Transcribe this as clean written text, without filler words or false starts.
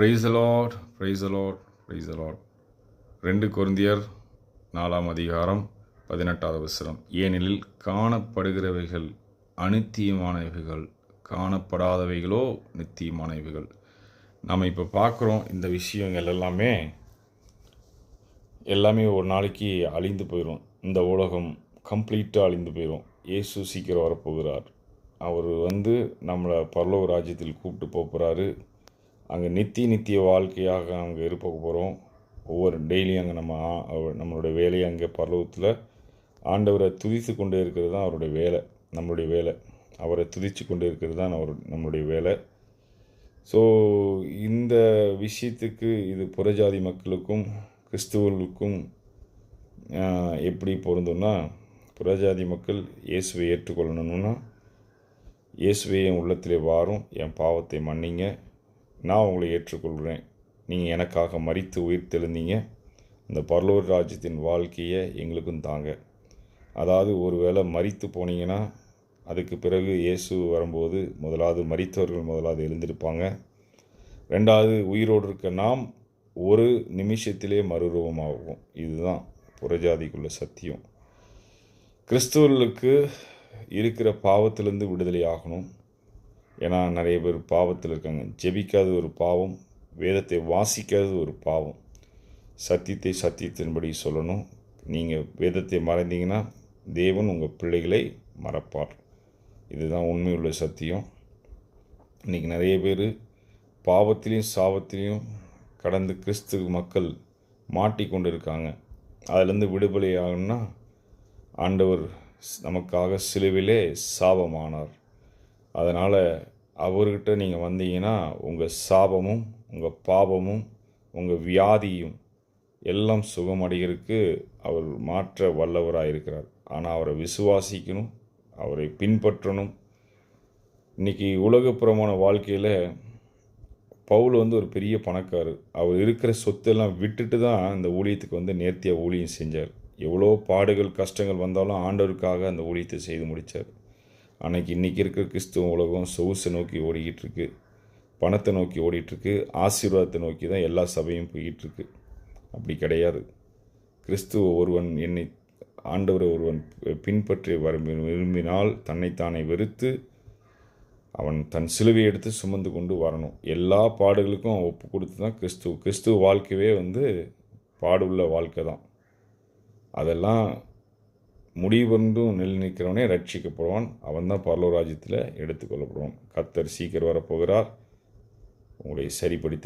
Praise the Lord, praise the Lord, praise the Lord. 2 கொரிந்தியர் 4ஆம் அதிகாரம் 18வது வசனம். ஏனெனில் காணப்படுகிறவைகள் அநித்தியமானவைகள், காணப்படாதவைகளோ நித்தியமானவைகள். நம்ம இப்போ பார்க்குறோம் இந்த விஷயங்கள் எல்லாமே ஒரு நாளைக்கு அழிந்து போயிடும். இந்த உலகம் கம்ப்ளீட்டாக அழிந்து போயிடும். இயேசு சீக்கிரம் வரப்போகிறார். அவர் நம்மளை பரலோக ராஜ்யத்தில் கூப்பிட்டு போகிறாரு. அங்கே நித்திய வாழ்க்கையாக அங்கே இருக்க போகிறோம். ஒவ்வொரு டெய்லியும் அங்கே நம்மளுடைய வேலையை அங்கே பரலோகத்தில் ஆண்டவரை துதித்து கொண்டே இருக்கிறது தான் அவருடைய வேலை, நம்மளுடைய வேலை. அவரை துதித்து கொண்டே இருக்கிறது தான் நம்மளுடைய வேலை. ஸோ இந்த விஷயத்துக்கு இது புறஜாதி மக்களுக்கும் கிறிஸ்துவர்களுக்கும் எப்படி பொருந்தும்னா, புறஜாதி மக்கள் இயேசுவை ஏற்றுக்கொள்ளணும்னா, இயேசுவை என் உள்ளத்திலே வாரும், என் பாவத்தை மன்னிங்க, நான் உங்களை ஏற்றுக்கொள்கிறேன், நீங்கள் எனக்காக மரித்து உயிர் தெழுந்தீங்க, இந்த பரலோக ராஜ்யத்தின் வாழ்க்கையை எங்களுக்கும் தாங்க. அதாவது ஒரு வேளை மரித்து போனீங்கன்னா அதுக்கு பிறகு இயேசு வரும்போது முதலாவது மரித்தவர்கள் எழுந்திருப்பாங்க. ரெண்டாவது உயிரோடு இருக்க நாம் ஒரு நிமிஷத்திலே மறுரூபமாகும். இதுதான் புறஜாதிக்குள்ள சத்தியம். கிறிஸ்துவர்களுக்கு இருக்கிற பாவத்திலேருந்து விடுதலை ஆகணும். ஏன்னா நிறைய பேர் பாவத்தில் இருக்காங்க. ஜெபிக்காதது ஒரு பாவம், வேதத்தை வாசிக்காதது ஒரு பாவம். சத்தியத்தின்படி சொல்லணும். நீங்கள் வேதத்தை மறந்தீங்கன்னா தேவன் உங்கள் பிள்ளைகளை மறப்பார். இதுதான் உண்மையுள்ள சத்தியம். இன்றைக்கி நிறைய பேர் பாவத்திலையும் சாபத்திலையும் கடந்து கிறிஸ்துவ மக்கள் மாட்டிக்கொண்டு இருக்காங்க. அதிலேருந்து விடுதலை ஆகணும்னா ஆண்டவர் நமக்காக சிலுவிலே சாபமானார். அதனால் அவர்கிட்ட நீங்கள் வந்தீங்கன்னா உங்கள் சாபமும் உங்கள் பாவமும் உங்கள் வியாதியும் எல்லாம் சுகமடைகிறதுக்கு அவர் மாற்ற வல்லவராக இருக்கிறார். ஆனால் அவரை விசுவாசிக்கணும், அவரை பின்பற்றணும். இன்றைக்கி உலகப்புறமான வாழ்க்கையில் பவுல் ஒரு பெரிய பணக்காரர். அவர் இருக்கிற சொத்தெல்லாம் விட்டுட்டு தான் இந்த ஊழியத்துக்கு நேர்த்தியாக ஊழியம் செஞ்சார். எவ்வளோ பாடுகள் கஷ்டங்கள் வந்தாலும் ஆண்டவருக்காக அந்த ஊழியத்தை செய்து முடித்தார். இன்றைக்கி இருக்கிற கிறிஸ்துவ உலகம் சொகுசை நோக்கி ஓடிக்கிட்டு இருக்கு, பணத்தை நோக்கி ஓடிட்டுருக்கு, ஆசீர்வாதத்தை நோக்கி தான் எல்லா சபையும் போய்கிட்டுருக்கு. அப்படி கிடையாது. ஆண்டவரை ஒருவன் பின்பற்றி விரும்பினால் தன்னைத்தானே வெறுத்து அவன் தன் சிலுவையை எடுத்து சுமந்து கொண்டு வரணும். எல்லா பாடுகளுக்கும் அவன் ஒப்பு கொடுத்து தான் கிறிஸ்துவ வாழ்க்கையே பாடுள்ள வாழ்க்கை தான். அதெல்லாம் முடிவென்றும் நிலைநிற்கிறவனே ரட்சிக்கப்படுவான். அவன் தான் பரலோக ராஜ்யத்தில் எடுத்துக்கொள்ளப்படுவான். கர்த்தர் சீக்கிரம் வரப்போகிறார். உங்களை சரிப்படுத்தி